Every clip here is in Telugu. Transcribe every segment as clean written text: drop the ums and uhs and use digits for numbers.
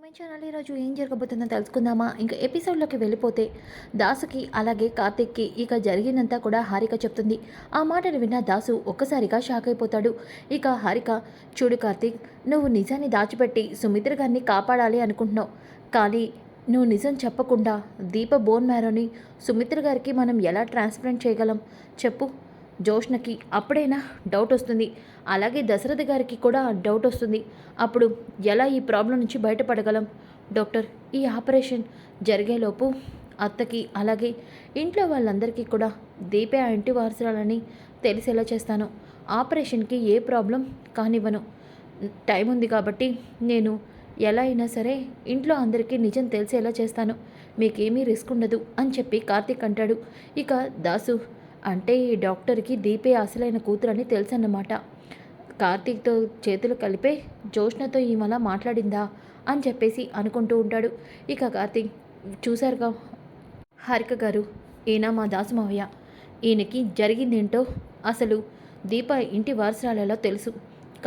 మై ఛానల్ ఈరోజు ఏం జరగబోతుందో తెలుసుకుందామా? ఇంకా ఎపిసోడ్లోకి వెళ్ళిపోతే దాసుకి అలాగే కార్తిక్కి ఇక జరిగిందంతా కూడా హారిక చెప్తుంది. ఆ మాటలు విన్న దాసు ఒక్కసారిగా షాక్ అయిపోతాడు. ఇక హారిక, చూడు కార్తిక్, నువ్వు నిజాన్ని దాచిపెట్టి సుమిత్ర గారిని కాపాడాలి అనుకుంటున్నావు. కానీ నువ్వు నిజం చెప్పకుండా దీప బోన్ మ్యారోని సుమిత్ర గారికి మనం ఎలా ట్రాన్స్ప్లాంట్ చేయగలం చెప్పు. జోష్నకి అప్పుడైనా డౌట్ వస్తుంది, అలాగే దశరథ గారికి కూడా డౌట్ వస్తుంది. అప్పుడు ఎలా ఈ ప్రాబ్లం నుంచి బయటపడగలం? డాక్టర్, ఈ ఆపరేషన్ జరిగేలోపు అత్తకి అలాగే ఇంట్లో వాళ్ళందరికీ కూడా దీపే ఆ ఇంటి వారసురాలని తెలిసేలా చేస్తాను. ఆపరేషన్కి ఏ ప్రాబ్లం కానివ్వను. టైం ఉంది కాబట్టి నేను ఎలా అయినా సరే ఇంట్లో అందరికీ నిజం తెలిసేలా చేస్తాను. మీకేమీ రిస్క్ ఉండదు అని చెప్పి కార్తీక్ అంటాడు. ఇక దాసు, అంటే ఈ డాక్టర్కి దీపే అసలైన కూతురని తెలుసన్నమాట. కార్తీక్తో చేతులు కలిపే జోష్నతో ఈమెలా మాట్లాడిందా అని చెప్పేసి అనుకుంటూ ఉంటాడు. ఇక కార్తీక్, చూశారుగా హారిక గారు, ఈయన మా దాసుమావయ్య. ఈయనకి జరిగిందేంటో అసలు దీప ఇంటి వారసురాలలో తెలుసు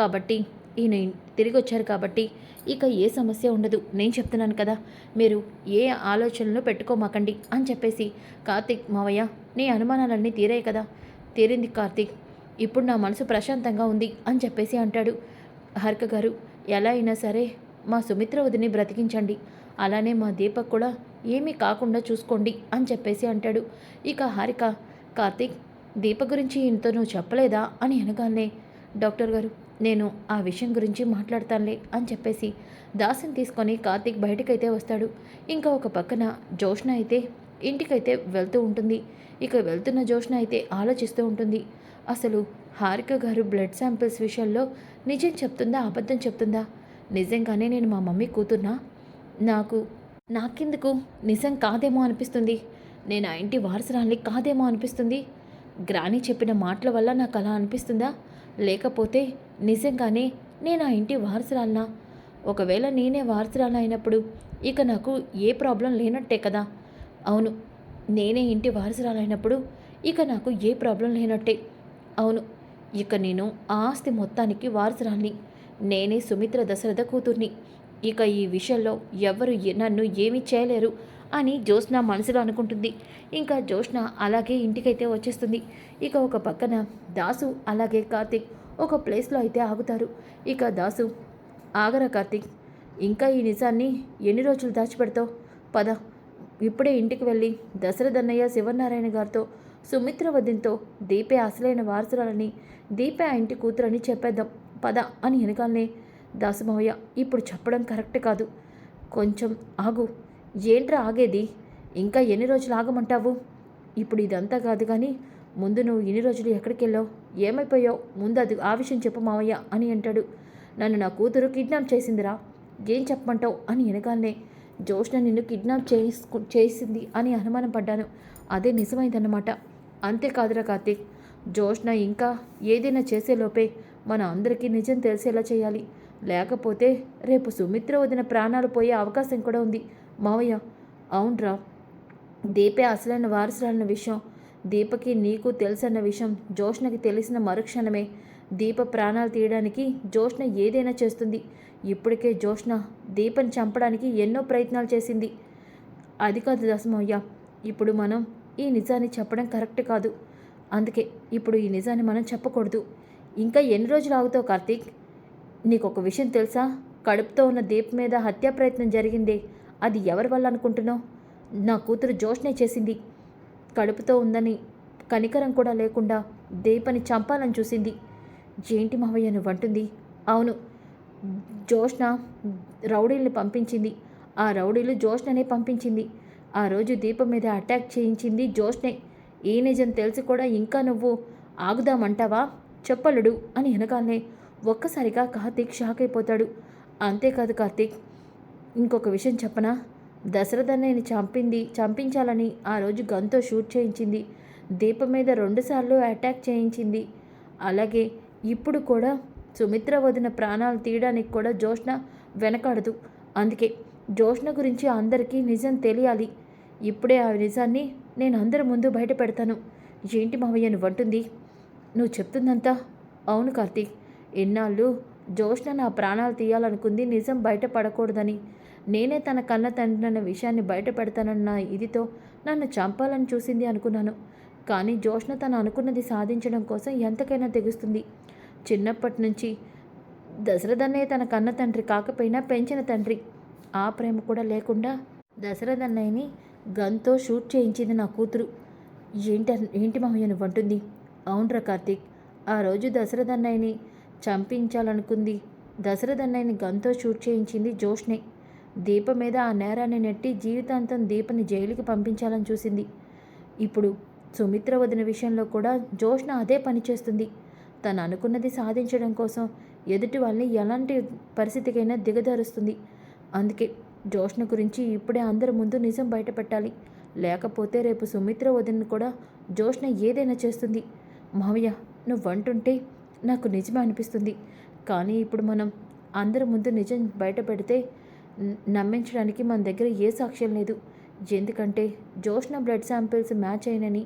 కాబట్టి ఈయన తిరిగి వచ్చారు కాబట్టి ఇక ఏ సమస్య ఉండదు. నేను చెప్తున్నాను కదా, మీరు ఏ ఆలోచనలు పెట్టుకోమాకండి అని చెప్పేసి, కార్తీక్ మావయ్య, నీ అనుమానాలన్నీ తీరాయి కదా? తీరింది కార్తీక్, ఇప్పుడు నా మనసు ప్రశాంతంగా ఉంది అని చెప్పేసి అంటాడు. హారిక గారు, ఎలా అయినా సరే మా సుమిత్ర వదిని బ్రతికించండి, అలానే మా దీపక్ కూడా ఏమీ కాకుండా చూసుకోండి అని చెప్పేసి అంటాడు. ఇక హారిక, కార్తీక్, దీప గురించి ఇంత నువ్వు చెప్పలేదా అని అనగానే, డాక్టర్ గారు, నేను ఆ విషయం గురించి మాట్లాడతానులే అని చెప్పేసి దాసిని తీసుకొని కార్తీక్ బయటకైతే వస్తాడు. ఇంకా ఒక పక్కన జోష్న అయితే ఇంటికైతే వెళ్తూ ఉంటుంది. ఇక వెళ్తున్న జోష్న అయితే ఆలోచిస్తూ ఉంటుంది, అసలు హారిక గారు బ్లడ్ శాంపిల్స్ విషయంలో నిజం చెప్తుందా అబద్ధం చెప్తుందా? నిజంగానే నేను మా మమ్మీ కూతుర్నా? నాకెందుకు నిజం కాదేమో అనిపిస్తుంది. నేను ఆ ఇంటి వారసురాల్ని కాదేమో అనిపిస్తుంది. గ్రాని చెప్పిన మాటల వల్ల నాకు అలా అనిపిస్తుందా, లేకపోతే నిజంగానే నేను ఆ ఇంటి వారసురాలనా? ఒకవేళ నేనే వారసురాలు అయినప్పుడు ఇక నాకు ఏ ప్రాబ్లం లేనట్టే కదా. అవును, నేనే ఇంటి వారసురాలైనప్పుడు ఇక నాకు ఏ ప్రాబ్లం లేనట్టే. అవును, ఇక నేను ఆ ఆస్తి మొత్తానికి వారసురాల్ని. నేనే సుమిత్ర దశరథ కూతుర్ని. ఇక ఈ విషయంలో ఎవరు నన్ను ఏమీ చేయలేరు అని జోష్న మనసులో అనుకుంటుంది. ఇంకా జోష్న అలాగే ఇంటికైతే వచ్చేస్తుంది. ఇక ఒక పక్కన దాసు అలాగే కార్తీక్ ఒక ప్లేస్లో అయితే ఆగుతారు. ఇక దాసు, ఆగరా కార్తీక్, ఇంకా ఈ నిజాన్ని ఎన్ని రోజులు దాచిపెడతావు? పద, ఇప్పుడే ఇంటికి వెళ్ళి దశరథన్నయ్య శివనారాయణ గారితో సుమిత్ర వదినతో దీపే అసలైన వారసురాలని, దీపే ఆ ఇంటి కూతురని చెప్పేద్దాం పద అని వెనకాలనే, దాసుమయ్య, ఇప్పుడు చెప్పడం కరెక్ట్ కాదు, కొంచెం ఆగు. ఏంట్రా ఆగేది? ఇంకా ఎన్ని రోజులు ఆగమంటావు? ఇప్పుడు ఇదంతా కాదు కానీ ముందు నువ్వు ఇన్ని రోజులు ఎక్కడికి వెళ్ళావు, ఏమైపోయావు, ముందు అది ఆ విషయం చెప్పు మావయ్య అని అంటాడు. నన్ను నా కూతురు కిడ్నాప్ చేసిందిరా, ఏం చెప్పమంటావు అని వెనకాలనే, జోష్న నిన్ను కిడ్నాప్ చేసింది అని అనుమానం పడ్డాను, అదే నిజమైందన్నమాట. అంతేకాదురా కార్తీక్, జోష్న ఇంకా ఏదైనా చేసేలోపే మన అందరికీ నిజం తెలిసేలా చేయాలి, లేకపోతే రేపు సుమిత్ర వదిన ప్రాణాలు పోయే అవకాశం కూడా ఉంది మావయ్య. అవునరా, దీపే అసలైన వారసురాలన్న విషయం దీపకి నీకు తెలుసన్న విషయం జోష్నకి తెలిసిన మరుక్షణమే దీప ప్రాణాలు తీయడానికి జోష్న ఏదైనా చేస్తుంది. ఇప్పటికే జోష్న దీపని చంపడానికి ఎన్నో ప్రయత్నాలు చేసింది. అది కాదు దాసమయ్య, ఇప్పుడు మనం ఈ నిజాన్ని చెప్పడం కరెక్ట్ కాదు. అందుకే ఇప్పుడు ఈ నిజాన్ని మనం చెప్పకూడదు. ఇంకా ఎన్ని రోజులు ఆగుతావు కార్తీక్? నీకు ఒక విషయం తెలుసా? కడుపుతో ఉన్న దీప్ మీద హత్యా ప్రయత్నం జరిగిందే, అది ఎవరి వల్ల అనుకుంటున్నావు? నా కూతురు జోష్నే చేసింది. కడుపుతో ఉందని కనికరం కూడా లేకుండా దీపని చంపాలని చూసింది. ఏంటి మావయ్య నువ్వంటుంది? అవును, జోష్న రౌడీల్ని పంపించింది. ఆ రౌడీలు జోష్ననే పంపించింది. ఆ రోజు దీపం మీద అటాక్ చేయించింది జోష్నే. ఈ నిజం తెలిసి కూడా ఇంకా నువ్వు ఆగుదామంటావా? చెప్పలుడు అని వెనకాలనే ఒక్కసారిగా కార్తీక్ షాక్ అయిపోతాడు. అంతేకాదు కార్తీక్, ఇంకొక విషయం చెప్పనా? దశరథన్నయ్యని చంపించాలని ఆ రోజు గన్తో షూట్ చేయించింది. దీపం మీద 2 సార్లు అటాక్ చేయించింది. అలాగే ఇప్పుడు కూడా సుమిత్ర వదిన ప్రాణాలు తీయడానికి కూడా జోష్న వెనకాడదు. అందుకే జోష్న గురించి అందరికీ నిజం తెలియాలి. ఇప్పుడే ఆ నిజాన్ని నేను అందరి ముందు బయట పెడతాను. ఏంటి మావయ్య నువ్వంటుంది? నువ్వు చెప్తుందంతా అవును కార్తీక్, ఇన్నాళ్ళు జోష్న నా ప్రాణాలు తీయాలనుకుంది నిజం బయటపడకూడదని. నేనే తన కన్న తండ్రినన్న విషయాన్ని బయట పెడతానన్న ఇదితో నన్ను చంపాలని చూసింది అనుకున్నాను. కానీ జోష్న తను అనుకున్నది సాధించడం కోసం ఎంతకైనా తెగుస్తుంది. చిన్నప్పటి నుంచి దశరథ్ అన్నయ్య తన కన్న తండ్రి కాకపోయినా పెంచిన తండ్రి. ఆ ప్రేమ కూడా లేకుండా దశరథ్ అన్నయ్యని గన్తో షూట్ చేయించింది నా కూతురు. ఏంటి మామయ్య నువ్వంటుంది? అవునరా కార్తీక్, ఆ రోజు దశరథ్ అన్నయ్యని చంపించాలనుకుంది. దశరథ్ అన్నయ్యని గన్తో షూట్ చేయించింది జోష్నే. దీప మీద ఆ నేరాన్ని నెట్టి జీవితాంతం దీపని జైలుకి పంపించాలని చూసింది. ఇప్పుడు సుమిత్ర వదిన విషయంలో కూడా జోష్న అదే పని చేస్తుంది. తను అనుకున్నది సాధించడం కోసం ఎదుటి వాళ్ళని ఎలాంటి పరిస్థితికైనా దిగజారుస్తుంది. అందుకే జోష్న గురించి ఇప్పుడే అందరి ముందు నిజం బయటపెట్టాలి. లేకపోతే రేపు సుమిత్ర వదిన కూడా జోష్న ఏదైనా చేస్తుంది. మావయ్య నువ్వంటుంటే నాకు నిజమే అనిపిస్తుంది. కానీ ఇప్పుడు మనం అందరి ముందు నిజం బయట పెడితే నమ్మించడానికి మన దగ్గర ఏ సాక్ష్యం లేదు. ఎందుకంటే జోష్న బ్లడ్ శాంపిల్స్ మ్యాచ్ అయినని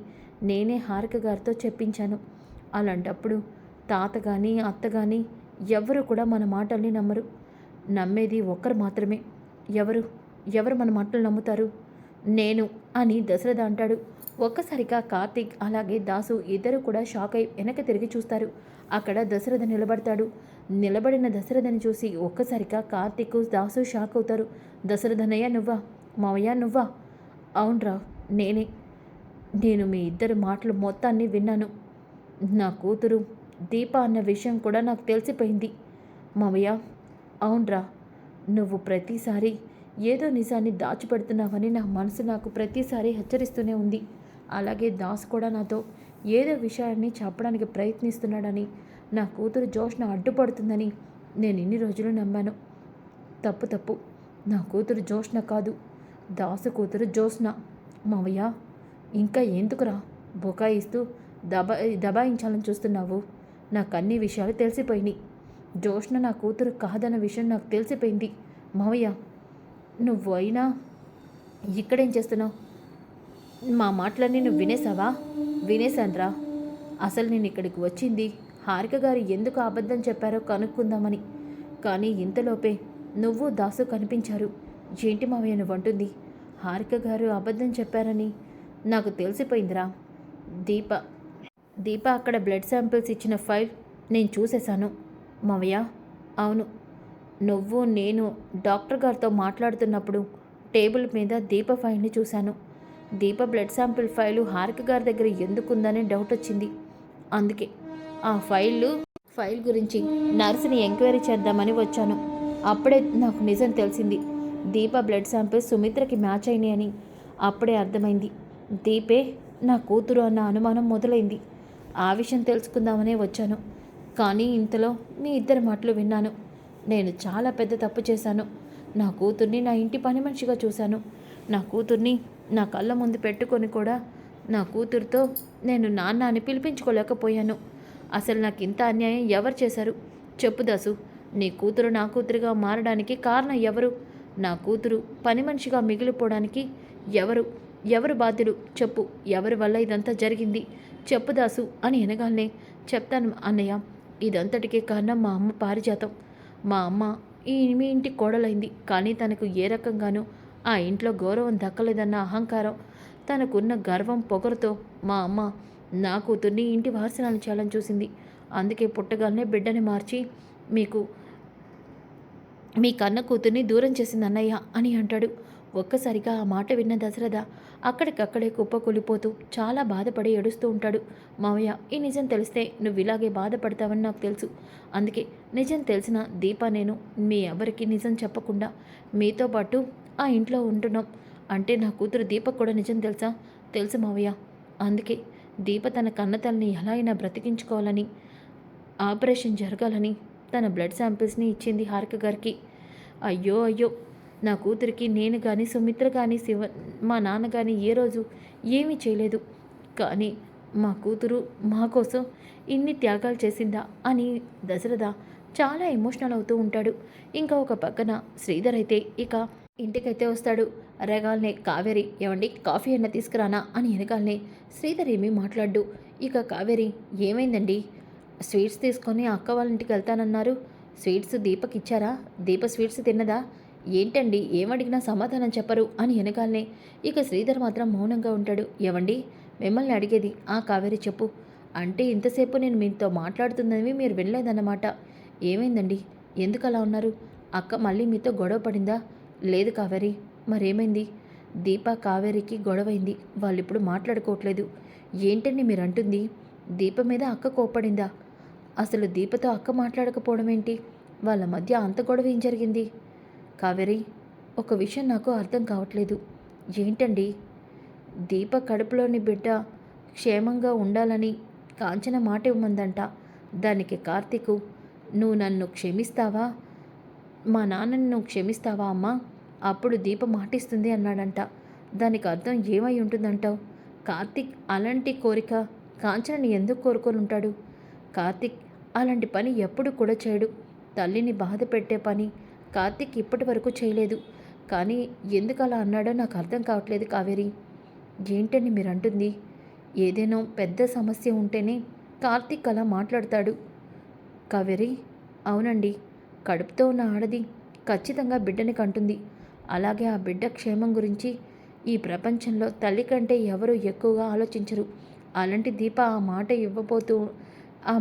నేనే హారిక గారితో చెప్పించాను. అలాంటప్పుడు తాత కానీ అత్త కానీ ఎవరు కూడా మన మాటల్ని నమ్మరు. నమ్మేది ఒక్కరు మాత్రమే. ఎవరు మన మాటలు నమ్ముతారు? నేను అని దశరథ అంటాడు. ఒక్కసారిగా కార్తీక్ అలాగే దాసు ఇద్దరు కూడా షాక్ అయి వెనక తిరిగి చూస్తారు. అక్కడ దశరథ నిలబడతాడు. నిలబడిన దశరథని చూసి ఒక్కసారిగా కార్తీక్ దాసు షాక్ అవుతారు. దశరథనయ్య నువ్వా? మావయ్య నువ్వా? అవునరా నేనే. నేను మీ ఇద్దరు మాటలు మొత్తాన్ని విన్నాను. నా కూతురు దీప అన్న విషయం కూడా నాకు తెలిసిపోయింది. మావయ్య అవునరా, నువ్వు ప్రతిసారి ఏదో నిజాన్ని దాచిపెడుతున్నావని నా మనసు నాకు ప్రతిసారి హెచ్చరిస్తూనే ఉంది. అలాగే దాస్ కూడా నాతో ఏదో విషయాన్ని చెప్పడానికి ప్రయత్నిస్తున్నాడని, నా కూతురు జోష్న అడ్డుపడుతుందని నేను ఇన్ని రోజులు నమ్మాను. తప్పు. నా కూతురు జోష్న కాదు, దాసు కూతురు జోష్న. మావయ్య ఇంకా ఎందుకురా బుకాయిస్తూ దబాయించాలని చూస్తున్నావు? నాకు అన్ని విషయాలు తెలిసిపోయినాయి. జోష్న నా కూతురు కాదన్న విషయం నాకు తెలిసిపోయింది. మావయ్య నువ్వు అయినా ఇక్కడేం చేస్తున్నావు? మా మాటలన్నీ నువ్వు వినేసావా? వినేశాన్రా. అసలు నేను ఇక్కడికి వచ్చింది హారిక గారు ఎందుకు అబద్ధం చెప్పారో కనుక్కుందామని. కానీ ఇంతలోపే నువ్వు దాసు కనిపించారు. ఏంటి మావయ్య నువ్వంటుంది? హారిక గారు అబద్ధం చెప్పారని నాకు తెలిసిపోయిందిరా. దీప అక్కడ బ్లడ్ శాంపిల్స్ ఇచ్చిన ఫైల్ నేను చూసేశాను. మావయ్య అవును, నువ్వు నేను డాక్టర్ గారితో మాట్లాడుతున్నప్పుడు టేబుల్ మీద దీప ఫైల్ని చూశాను. దీప బ్లడ్ శాంపిల్ ఫైలు హారిక గారి దగ్గర ఎందుకుందని డౌట్ వచ్చింది. అందుకే ఆ ఫైల్ గురించి నర్సుని ఎంక్వైరీ చేద్దామని వచ్చాను. అప్పుడే నాకు నిజం తెలిసింది. దీప బ్లడ్ శాంపిల్స్ సుమిత్రకి మ్యాచ్ అయినాయని. అప్పుడే అర్థమైంది దీపే నా కూతురు అన్న అనుమానం మొదలైంది. ఆ విషయం తెలుసుకుందామనే వచ్చాను. కానీ ఇంతలో మీ ఇద్దరి మాటలు విన్నాను. నేను చాలా పెద్ద తప్పు చేశాను. నా కూతుర్ని నా ఇంటి పని మనిషిగా చూశాను. నా కూతుర్ని నా కళ్ళ ముందు పెట్టుకొని కూడా నా కూతురుతో నేను నాన్న అని పిలిపించుకోలేకపోయాను. అసలు నాకు ఇంత అన్యాయం ఎవరు చేశారు చెప్పు దాసు? నీ కూతురు నా కూతురుగా మారడానికి కారణం ఎవరు? నా కూతురు పని మనిషిగా మిగిలిపోవడానికి ఎవరు బాధ్యులు చెప్పు? ఎవరి వల్ల ఇదంతా జరిగింది చెప్పు దాసు అని అనగానే చెప్తాను అన్నయ్య. ఇదంతటికీ కారణం మా అమ్మ పారిజాతం. మా అమ్మ మీ ఇంటి కోడలైంది. కానీ తనకు ఏ రకంగానూ ఆ ఇంట్లో గౌరవం దక్కలేదన్న అహంకారం, తనకున్న గర్వం పొగరుతో మా అమ్మ నా కూతుర్ని ఇంటి వారసురాలు చేయాలని చూసింది. అందుకే పుట్టగానే బిడ్డని మార్చి మీ కన్న కూతుర్ని దూరం చేసింది అన్నయ్య అని అంటాడు. ఒక్కసారిగా ఆ మాట విన్న దశరథ అక్కడికక్కడే కుప్పకూలిపోతూ చాలా బాధపడి ఏడుస్తూ ఉంటాడు. మావయ్య ఈ నిజం తెలిస్తే నువ్వు ఇలాగే బాధపడతావని నాకు తెలుసు. అందుకే నిజం తెలిసిన దీప నేను మీ ఎవరికి నిజం చెప్పకుండా మీతో పాటు ఆ ఇంట్లో ఉంటున్నాం. అంటే నా కూతురు దీపకు కూడా నిజం తెలుసా? తెలుసు మావయ్య. అందుకే దీప తన కన్నతల్ని ఎలా అయినా బ్రతికించుకోవాలని, ఆపరేషన్ జరగాలని తన బ్లడ్ శాంపిల్స్ని ఇచ్చింది హారిక గారికి. అయ్యో నా కూతురికి నేను కానీ సుమిత్ర కానీ మా నాన్న కానీ ఏ రోజు ఏమీ చేయలేదు. కానీ మా కూతురు మా కోసం ఇన్ని త్యాగాలు చేసిందా అని దశరథ చాలా ఎమోషనల్ అవుతూ ఉంటాడు. ఇంకా ఒక పక్కన శ్రీధర్ అయితే ఇక ఇంటికైతే వస్తాడు. అరగాలనే కావేరి ఏమండి కాఫీ అన్న తీసుకురానా అని అనగాలనే శ్రీధర్ ఏమీ మాట్లాడు. ఇక కావేరి ఏమైందండి? స్వీట్స్ తీసుకొని అక్క వాళ్ళ ఇంటికి వెళ్తానన్నారు. స్వీట్స్ దీపకి ఇచ్చారా? దీప స్వీట్స్ తిన్నదా? ఏంటండి ఏమడిగినా సమాధానం చెప్పరు అని వెనకాలనే ఇక శ్రీధర్ మాత్రం మౌనంగా ఉంటాడు. ఏవండి మిమ్మల్ని అడిగేది కావేరి చెప్పు అంటే ఇంతసేపు నేను మీతో మాట్లాడుతున్నవి మీరు వినలేదన్నమాట. ఏమైందండి ఎందుకు అలా ఉన్నారు? అక్క మళ్ళీ మీతో గొడవ పడిందా? లేదు కావేరి. మరేమైంది? దీప కావేరికి గొడవైంది, వాళ్ళిప్పుడు మాట్లాడుకోవట్లేదు. ఏంటండి మీరు అంటుంది? దీప మీద అక్క కోప్పడిందా? అసలు దీపతో అక్క మాట్లాడకపోవడం ఏంటి? వాళ్ళ మధ్య అంత గొడవ ఏం జరిగింది? కావేరి ఒక విషయం నాకు అర్థం కావట్లేదు. ఏంటండి? దీప కడుపులోని బిడ్డ క్షేమంగా ఉండాలని కాంచన మాట ఇవ్వమందంట. దానికి కార్తీకు నువ్వు నన్ను క్షమిస్తావా, మా నాన్నని నువ్వు క్షమిస్తావా అమ్మా, అప్పుడు దీప మాటిస్తుంది అన్నాడంట. దానికి అర్థం ఏమై ఉంటుందంటావు? కార్తీక్ అలాంటి కోరిక కాంచనని ఎందుకు కోరుకొని ఉంటాడు? కార్తీక్ అలాంటి పని ఎప్పుడు కూడా చేయడు. తల్లిని బాధ పెట్టే పని కార్తీక్ ఇప్పటి వరకు చేయలేదు. కానీ ఎందుకు అలా అన్నాడో నాకు అర్థం కావట్లేదు కావేరి. ఏంటని మీరు అంటుంది? ఏదైనా పెద్ద సమస్య ఉంటేనే కార్తీక్ అలా మాట్లాడతాడు. కావేరి అవునండి, కడుపుతో ఉన్న ఆడది ఖచ్చితంగా బిడ్డని కంటుంది. అలాగే ఆ బిడ్డ క్షేమం గురించి ఈ ప్రపంచంలో తల్లి కంటే ఎవరు ఎక్కువగా ఆలోచించరు. అలాంటి దీప ఆ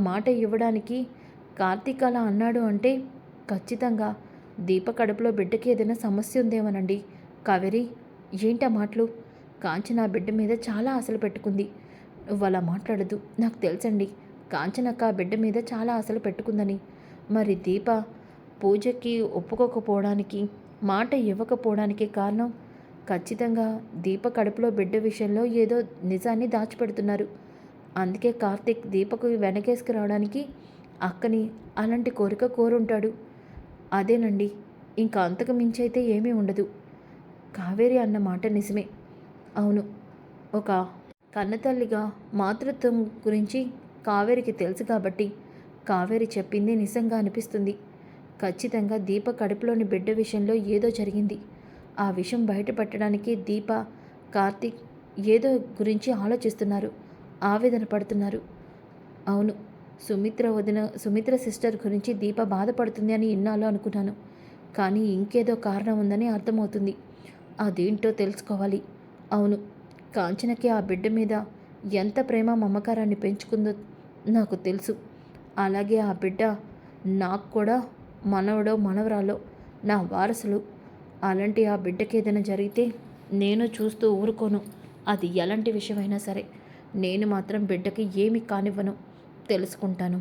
మాట ఇవ్వడానికి కార్తీక్ అలా అన్నాడు అంటే ఖచ్చితంగా దీప కడుపులో బిడ్డకి ఏదైనా సమస్య ఉందేమోనండి. కావేరి ఏంటా మాటలు? కాంచన బిడ్డ మీద చాలా ఆశలు పెట్టుకుంది. నువ్వు అలా మాట్లాడదు. నాకు తెలుసండి కాంచనక్క బిడ్డ మీద చాలా ఆశలు పెట్టుకుందని. మరి దీప పూజకి ఒప్పుకోకపోవడానికి, మాట ఇవ్వకపోవడానికి కారణం ఖచ్చితంగా దీప కడుపులో బిడ్డ విషయంలో ఏదో నిజాన్ని దాచిపెడుతున్నారు. అందుకే కార్తీక్ దీపకు వెనకేసుకు రావడానికి అక్కని అలాంటి కోరిక కోరుంటాడు. అదేనండి, ఇంకా అంతకు మించి అయితే ఏమీ ఉండదు. కావేరి అన్న మాట నిజమే. అవును, ఒక కన్నతల్లిగా మాతృత్వం గురించి కావేరికి తెలుసు కాబట్టి కావేరి చెప్పింది నిజంగా అనిపిస్తుంది. ఖచ్చితంగా దీప కడుపులోని బిడ్డ విషయంలో ఏదో జరిగింది. ఆ విషయం బయటపెట్టడానికి దీప, కార్తీక్ ఏదో గురించి ఆలోచిస్తున్నారు, ఆవేదన పడుతున్నారు. అవును, సుమిత్ర సిస్టర్ గురించి దీప బాధపడుతుంది అని ఇన్నాళ్ళు అనుకున్నాను. కానీ ఇంకేదో కారణం ఉందని అర్థమవుతుంది. అదేంటో తెలుసుకోవాలి. అవును, కాంచనకి ఆ బిడ్డ మీద ఎంత ప్రేమ మమకారాన్ని పెంచుకుందో నాకు తెలుసు. అలాగే ఆ బిడ్డ నాకు కూడా మనవడో మనవరాలో నా వారసులు. అలాంటి ఆ బిడ్డకి ఏదైనా జరిగితే నేను చూస్తూ ఊరుకోను. అది ఎలాంటి విషయమైనా సరే నేను మాత్రం బిడ్డకి ఏమి కానివ్వను. తెలుసుకుంటాను,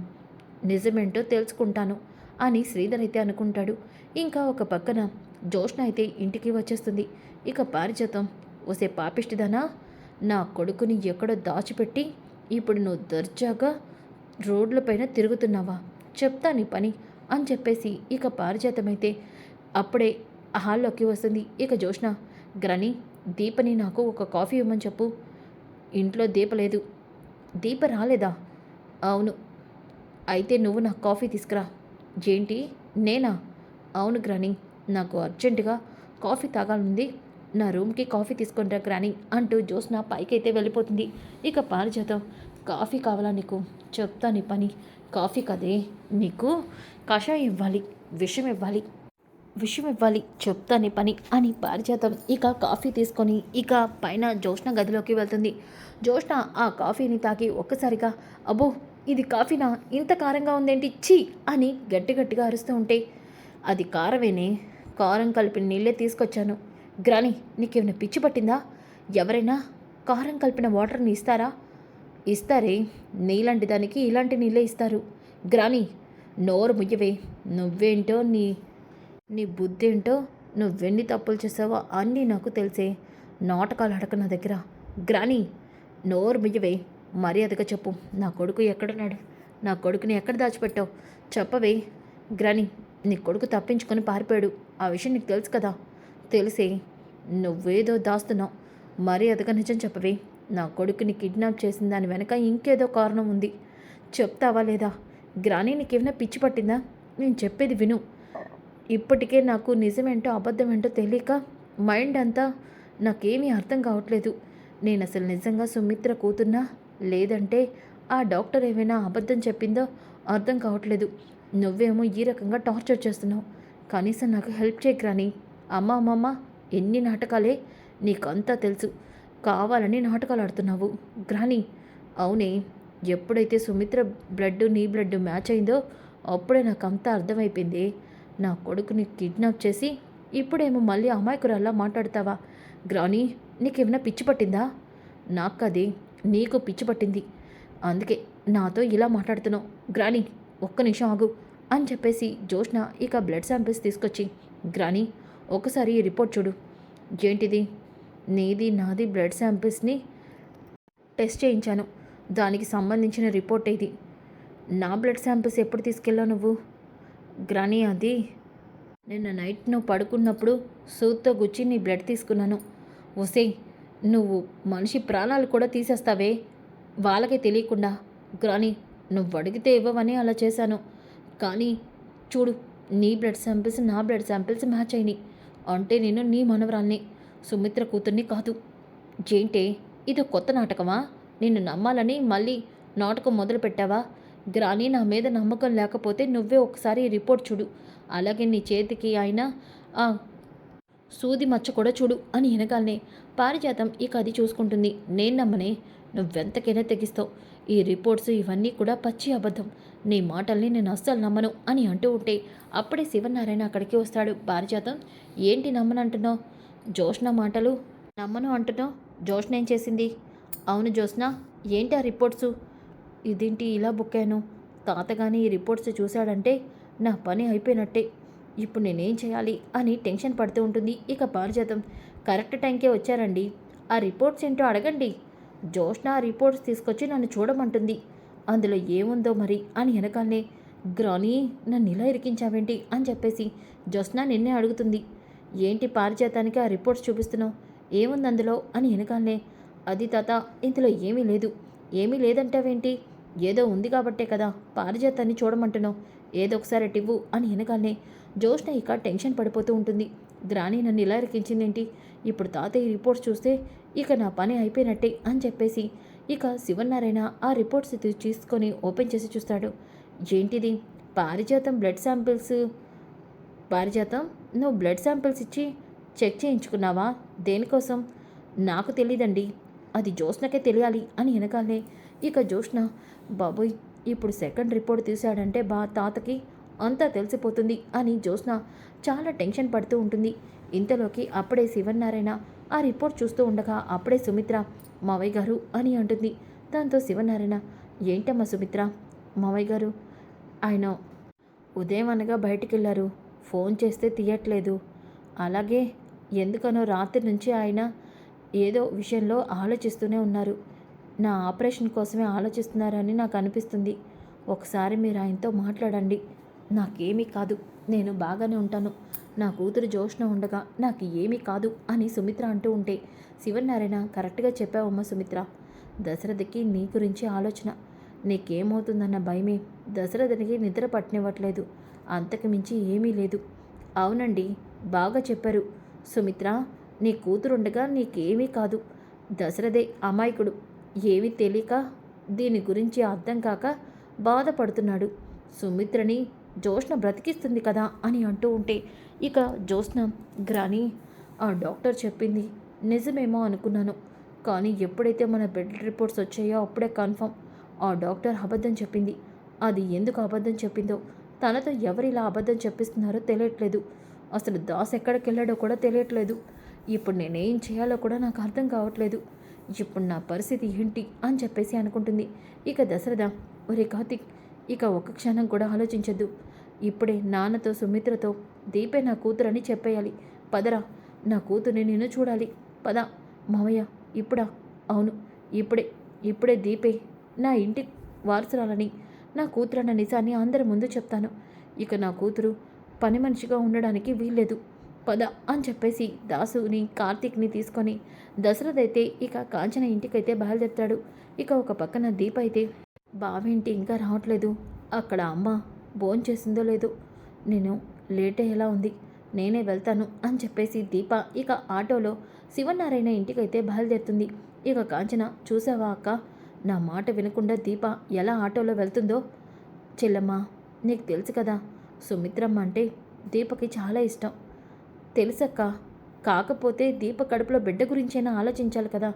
నిజమేంటో తెలుసుకుంటాను అని శ్రీధర్ అయితే అనుకుంటాడు. ఇంకా ఒక పక్కన జోష్న అయితే ఇంటికి వచ్చేస్తుంది. ఇక పారిజాతం, ఒసే పాపిష్టిదానా, నా కొడుకుని ఎక్కడో దాచిపెట్టి ఇప్పుడు నువ్వు దర్జాగా రోడ్లపైన తిరుగుతున్నావా? చెప్తా నీ పని అని చెప్పేసి ఇక పారిజాతమైతే అప్పుడే హాల్లోకి వస్తుంది. ఇక జోష్న, గ్రని దీపని నాకు ఒక కాఫీ ఇవ్వమని చెప్పు. ఇంట్లో దీప లేదు. దీప రాలేదా? అవును. అయితే నువ్వు నాకు కాఫీ తీసుకురా. ఏంటి నేనా? అవును గ్రాని, నాకు అర్జెంటుగా కాఫీ తాగాలంది. నా రూమ్కి కాఫీ తీసుకొని రా గ్రాని అంటూ జోస్న పైకైతే వెళ్ళిపోతుంది. ఇక పారిజాతం, కాఫీ కావాలా నీకు? చెప్తా నీ పని. కాఫీ కదే, నీకు కషాయం ఇవ్వాలి, విషం ఇవ్వాలి, చెప్తా నీ పని అని పారిజాతం ఇక కాఫీ తీసుకొని ఇక పైన జోష్న గదిలోకి వెళ్తుంది. జోష్న ఆ కాఫీని తాగి ఒక్కసారిగా అబ్బో ఇది కాఫీనా, ఇంత కారంగా ఉందేంటి, ఛీ అని గట్టిగా అరుస్తూ ఉంటే, అది కారమేనే, కారం కలిపిన నీళ్ళే తీసుకొచ్చాను. గ్రాని నీకేమైనా పిచ్చి పట్టిందా? ఎవరైనా కారం కలిపిన వాటర్ని ఇస్తారా? ఇస్తారే, నీలాంటి దానికి ఇలాంటి నీళ్ళే ఇస్తారు. గ్రాని నోరు ముయ్యవే. నువ్వేంటో నీ బుద్ధి ఏంటో, నువ్వెన్ని తప్పులు చేసావో అన్నీ నాకు తెలిసే. నాటకాలు ఆడక నా దగ్గర. గ్రాని నోరు ముయ్యవే. మర్యాదగా చెప్పు, నా కొడుకు ఎక్కడున్నాడు? నా కొడుకుని ఎక్కడ దాచిపెట్టావు? చెప్పవే. గ్రాని నీ కొడుకు తప్పించుకొని పారిపోయాడు. ఆ విషయం నీకు తెలుసు కదా? తెలిసే, నువ్వేదో దాస్తున్నావు. మర్యాదగా నిజం చెప్పవే. నా కొడుకుని కిడ్నాప్ చేసిన దాని వెనక ఇంకేదో కారణం ఉంది. చెప్తావా లేదా? గ్రాని నీకేమైనా పిచ్చి పట్టిందా? నేను చెప్పేది విను. ఇప్పటికే నాకు నిజమేంటో అబద్ధమేంటో తెలియక మైండ్ అంతా నాకేమీ అర్థం కావట్లేదు. నేను అసలు నిజంగా సుమిత్ర కూతున్నా లేదంటే ఆ డాక్టర్ ఏమైనా అబద్ధం చెప్పిందో అర్థం కావట్లేదు. నువ్వేమో ఈ రకంగా టార్చర్ చేస్తున్నావు. కనీసం నాకు హెల్ప్ చేయగ్రాని. అమ్మమ్మ, ఎన్ని నాటకాలే, నీకంతా తెలుసు. కావాలని నాటకాలు ఆడుతున్నావు. గ్రాని, అవునే, ఎప్పుడైతే సుమిత్ర బ్లడ్ నీ బ్లడ్ మ్యాచ్ అయిందో అప్పుడే నాకంతా అర్థమైపోయింది. నా కొడుకుని కిడ్నాప్ చేసి ఇప్పుడేమో మళ్ళీ అమాయకురాల్లా మాట్లాడతావా? గ్రాని, నీకేమైనా పిచ్చి పట్టిందా? నాకది నీకు పిచ్చి పట్టింది, అందుకే నాతో ఇలా మాట్లాడుతున్నావు. గ్రాని, ఒక్క నిమిషం ఆగు అని చెప్పేసి జోష్న ఇక బ్లడ్ శాంపిల్స్ తీసుకొచ్చి, గ్రాని, ఒకసారి ఈ రిపోర్ట్ చూడు. ఏంటిది? నీది నాది బ్లడ్ శాంపిల్స్ని టెస్ట్ చేయించాను, దానికి సంబంధించిన రిపోర్ట్ ఇది. నా బ్లడ్ శాంపిల్స్ ఎప్పుడు తీసుకెళ్ళావు నువ్వు? గ్రాని, అది నిన్న నైట్ నువ్వు పడుకున్నప్పుడు సూత్తో గుచ్చి నీ బ్లడ్ తీసుకున్నాను. ఒసే, నువ్వు మనిషి ప్రాణాలు కూడా తీసేస్తావే వాళ్ళకే తెలియకుండా. గ్రాని, నువ్వు అడిగితే ఇవ్వవని అలా చేశాను, కానీ చూడు, నీ బ్లడ్ శాంపిల్స్ నా బ్లడ్ శాంపిల్స్ మ్యాచ్ అయినాయి. అంటే నేను నీ మనవరాల్ని, సుమిత్ర కూతుర్ని కాదు. ఏంటే, ఇది కొత్త నాటకమా? నిన్ను నమ్మాలని మళ్ళీ నాటకం మొదలు పెట్టావా? గ్రాని, నా మీద నమ్మకం లేకపోతే నువ్వే ఒకసారి ఈ రిపోర్ట్ చూడు. అలాగే నీ చేతికి అయినా ఆ సూది మచ్చ కూడా చూడు అని వెనకాలనే పారిజాతం ఇక అది చూసుకుంటుంది. నేను నమ్మనే, నువ్వెంతకైనా తెగిస్తావు. ఈ రిపోర్ట్స్ ఇవన్నీ కూడా పచ్చి అబద్ధం. నీ మాటల్ని నేను అస్సలు నమ్మను అని అంటూ ఉంటే అప్పుడే శివనారాయణ అక్కడికి వస్తాడు. పారిజాతం, ఏంటి నమ్మనంటున్నావు? జోష్న మాటలు నమ్మను అంటున్నావు? జోష్న ఏం చేసింది? అవును జోష్న, ఏంటి ఆ రిపోర్ట్సు? ఇదేంటి ఇలా బుక్కాను? తాతగాని ఈ రిపోర్ట్స్ చూశాడంటే నా పని అయిపోయినట్టే. ఇప్పుడు నేనేం చేయాలి అని టెన్షన్ పడుతూ ఉంటుంది. ఇక పారిజాతం, కరెక్ట్ టైంకే వచ్చారండి, ఆ రిపోర్ట్స్ ఏంటో అడగండి. జోష్న ఆ రిపోర్ట్స్ తీసుకొచ్చి నన్ను చూడమంటుంది, అందులో ఏముందో మరి అని వెనకాలనే, గ్రాని, నన్ను ఇలా ఇరికించావేంటి అని చెప్పేసి జోష్న నిన్నే అడుగుతుంది. ఏంటి పారిజాతానికి ఆ రిపోర్ట్స్ చూపిస్తున్నావు, ఏముంది అందులో అని వెనకాలనే, అది తాత, ఇందులో ఏమీ లేదు. ఏమీ లేదంటావేంటి? ఏదో ఉంది కాబట్టే కదా పారిజాతాన్ని చూడమంటున్నావు, ఏదో ఒకసారి టివ్వు అని వెనకాలనే జోష్న ఇక టెన్షన్ పడిపోతూ ఉంటుంది. గ్రాని నన్ను ఇలా ఇరికించిందేంటి? ఇప్పుడు తాతయ్య రిపోర్ట్స్ చూస్తే ఇక నా పని అయిపోయినట్టే అని చెప్పేసి ఇక శివనారాయణ ఆ రిపోర్ట్స్ తీసుకొని ఓపెన్ చేసి చూస్తాడు. ఏంటిది? పారిజాతం బ్లడ్ శాంపిల్స్. పారిజాతం, నువ్వు బ్లడ్ శాంపిల్స్ ఇచ్చి చెక్ చేయించుకున్నావా? దేనికోసం? నాకు తెలీదండి, అది జోష్నకే తెలియాలి అని వెనకాలే ఇక జోష్న, బాబోయ్, ఇప్పుడు సెకండ్ రిపోర్ట్ తీశాడంటే తాతకి అంతా తెలిసిపోతుంది అని జోష్న చాలా టెన్షన్ పడుతూ ఉంటుంది. ఇంతలోకి అప్పుడే శివనారాయణ ఆ రిపోర్ట్ చూస్తూ ఉండగా అప్పుడే సుమిత్ర, మావయ్య గారు అని అంటుంది. దాంతో శివనారాయణ, ఏంటమ్మా సుమిత్ర? మావయ్య గారు ఆయన ఉదయం అనగా బయటికి వెళ్ళారు, ఫోన్ చేస్తే తీయట్లేదు. అలాగే ఎందుకనో రాత్రి నుంచి ఆయన ఏదో విషయంలో ఆలోచిస్తూనే ఉన్నారు. నా ఆపరేషన్ కోసమే ఆలోచిస్తున్నారని నాకు అనిపిస్తుంది. ఒకసారి మీరు ఆయనతో మాట్లాడండి. నాకేమీ కాదు, నేను బాగానే ఉంటాను. నా కూతురు జోష్న ఉండగా నాకు ఏమీ కాదు అని సుమిత్ర అంటూ ఉంటే, శివనారాయణ, కరెక్ట్గా చెప్పావమ్మా సుమిత్ర. దశరథకి నీ గురించి ఆలోచన, నీకేమవుతుందన్న భయమే దశరథనికి నిద్ర పట్టనివ్వట్లేదు, అంతకు మించి ఏమీ లేదు. అవునండి, బాగా చెప్పారు సుమిత్ర, నీ కూతురుండగా నీకేమీ కాదు. దశరథే అమాయకుడు, ఏమీ తెలియక దీని గురించి అర్థం కాక బాధపడుతున్నాడు. సుమిత్రని జోష్న బ్రతికిస్తుంది కదా అని అంటూ ఉంటే ఇక జోష్న, గ్రాని, ఆ డాక్టర్ చెప్పింది నిజమేమో అనుకున్నాను, కానీ ఎప్పుడైతే మన బ్లడ్ రిపోర్ట్స్ వచ్చాయో అప్పుడే కన్ఫర్మ్ ఆ డాక్టర్ అబద్ధం చెప్పింది. అది ఎందుకు అబద్ధం చెప్పిందో, తనతో ఎవరు ఇలా అబద్ధం చెప్పిస్తున్నారో తెలియట్లేదు. అసలు దాస్ ఎక్కడికి వెళ్ళాడో కూడా తెలియట్లేదు. ఇప్పుడు నేనేం చేయాలో కూడా నాకు అర్థం కావట్లేదు. ఇప్పుడు నా పరిస్థితి ఏంటి అని చెప్పేసి అనుకుంటుంది. ఇక దశరథ, ఒరే కార్తిక్, ఇక ఒక్క క్షణం కూడా ఆలోచించద్దు. ఇప్పుడే నాన్నతో సుమిత్రతో దీపే నా కూతురని చెప్పేయాలి. పదరా, నా కూతుర్ని నేను చూడాలి. పద మావయ్య. ఇప్పుడా? అవును, ఇప్పుడే. ఇప్పుడే దీపే నా ఇంటి వారసురాలని, నా కూతురన్న నిజాన్ని అందరి ముందు చెప్తాను. ఇక నా కూతురు పని మనిషిగా ఉండడానికి వీల్లేదు. పద అని చెప్పేసి దాసుని కార్తీక్ని తీసుకొని దశరథ్ అయితే ఇక కాంచన ఇంటికైతే బయలుదేరుతాడు. ఇక ఒక పక్కన దీప అయితే, బావేంటి ఇంకా రావట్లేదు, అక్కడ అమ్మ భోంచేసిందో లేదో, నేను లేట్ అయ్యేలా ఉంది, నేనే వెళ్తాను అని చెప్పేసి దీప ఇక ఆటోలో శివనారాయణ ఇంటికైతే బయలుదేరుతుంది. ఇక కాంచన, చూసావా అక్క, నా మాట వినకుండా దీప ఎలా ఆటోలో వెళ్తుందో. చెల్లమ్మ, నీకు తెలుసు కదా, సుమిత్రమ్మ అంటే దీపకి చాలా ఇష్టం. తెలుసక్క. కాకపోతే దీప కడుపులో బిడ్డ గురించైనా ఆలోచించాలి కదా!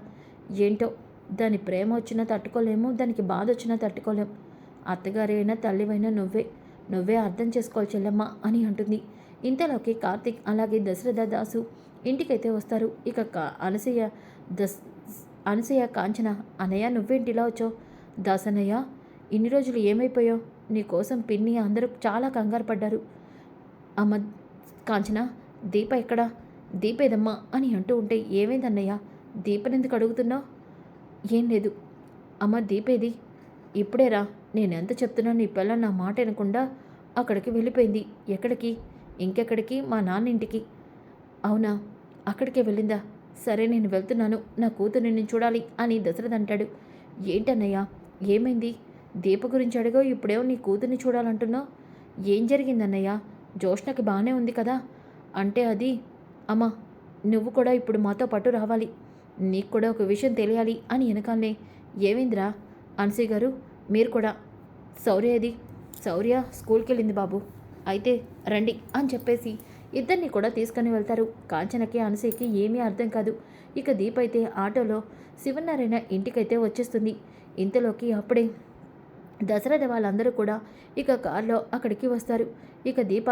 ఏంటో దాని ప్రేమ వచ్చినా తట్టుకోలేము. దానికి బాధ వచ్చినా తట్టుకోలేం. అత్తగారి అయినా తల్లివైనా నువ్వే అర్థం చేసుకోవాలి చెల్లెమ్మ అని అంటుంది. ఇంతలోకి కార్తీక్ అలాగే దశరథ దాసు ఇంటికైతే వస్తారు. ఇక అనసూయ దస్ అనసూయ కాంచన అన్నయ్య నువ్వేంటి ఇలా వచ్చావు? దాసన్నయ్య ఇన్ని రోజులు ఏమైపోయావు? నీ కోసం పిన్ని అందరూ చాలా కంగారు పడ్డారు. అమ్మ కాంచన దీప ఎక్కడా? దీపేదమ్మా అని అంటూ ఉంటే ఏమైందన్నయ్య? దీపనెందుకు అడుగుతున్నావు? ఏం లేదు. అమ్మ దీపేది? ఇప్పుడేరా. నేనెంత చెప్తున్నా నీ పిల్ల నా మాట వినకుండా అక్కడికి వెళ్ళిపోయింది. ఎక్కడికి? ఇంకెక్కడికి? మా నాన్న ఇంటికి. అవునా? అక్కడికే వెళ్ళిందా? సరే నేను వెళ్తున్నాను. నా కూతుర్ని నేను చూడాలి అని దశరథ్ అంటాడు. ఏంటన్నయ్య? ఏమైంది? దీప గురించి అడిగావు, ఇప్పుడేమో నీ కూతుర్ని చూడాలంటున్నావు. ఏం జరిగిందన్నయ్య? జోష్నకి బాగానే ఉంది కదా? అంటే అది అమ్మా నువ్వు కూడా ఇప్పుడు మాతో పాటు రావాలి. నీకు కూడా ఒక విషయం తెలియాలి అని వెనకాలనే ఏమైందిరా? అనసూయ గారు మీరు కూడా. శౌర్య ఏది? శౌర్య స్కూల్కి వెళ్ళింది బాబు. అయితే రండి అని చెప్పేసి ఇద్దరిని కూడా తీసుకొని వెళ్తారు. కాంచనకి అనసూయకి ఏమీ అర్థం కాదు. ఇక దీప అయితే ఆటోలో శివనారాయణ ఇంటికైతే వచ్చేస్తుంది. ఇంతలోకి అప్పుడే దశరథ వాళ్ళందరూ కూడా ఇక కారులో అక్కడికి వస్తారు. ఇక దీప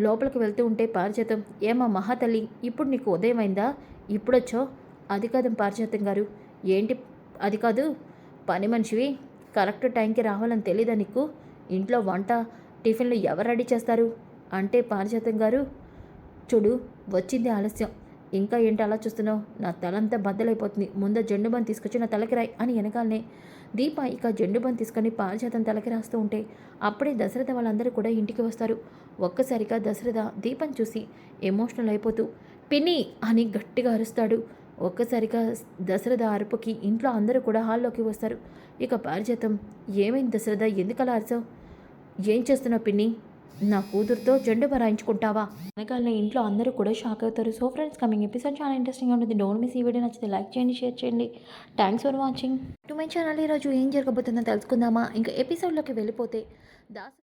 లోపలికి వెళ్తూ ఉంటే పారిజాతం ఏమా మహాతల్లి ఇప్పుడు నీకు ఉదయం అయిందా? ఇప్పుడొచ్చో? అది కాదు పారిజాతం గారు. ఏంటి అది కాదు? పని మనిషివి కరెక్ట్ టైంకి రావాలని తెలీదా నీకు? ఇంట్లో వంట టిఫిన్లు ఎవరు రెడీ చేస్తారు? అంటే పారిజాతం గారు చూడు వచ్చింది ఆలస్యం. ఇంకా ఏంటి అలా చూస్తున్నావు? నా తలంతా బద్దలైపోతుంది. ముందు జెండు బాం తీసుకొచ్చి నా తలకి రాయి అని వెనకాలనే దీప ఇక జెండు బాం తీసుకొని పారిజాతం తలకి రాస్తూ ఉంటే అప్పుడే దశరథ వాళ్ళందరూ కూడా ఇంటికి వస్తారు. ఒక్కసారిగా దశరథ దీపం చూసి ఎమోషనల్ అయిపోతూ పిన్ని అని గట్టిగా అరుస్తాడు. ఒక్కసారిగా దశరథ అరుపుకి ఇంట్లో అందరూ కూడా హాల్లోకి వస్తారు. ఇక పారిజాతం ఏమైంది దశరథ? ఎందుకలా అరిచావు? ఏం చేస్తున్నావు పిన్ని? నా కూతురుతో జెండు రాయించుకుంటావా? వెనకాలనే ఇంట్లో అందరూ కూడా షాక్ అవుతారు. సో ఫ్రెండ్స్ కమింగ్ ఎపిసోడ్ చాలా ఇంట్రెస్టింగ్గా ఉంటుంది. Don't miss. ఈ వీడియో నచ్చితే లైక్ చేయండి, షేర్ చేయండి. Thanks for watching to my channel. ఈరోజు ఏం జరగబోతుందో తెలుసుకుందామా? ఇంకా ఎపిసోడ్లోకి వెళ్ళిపోతే దాస్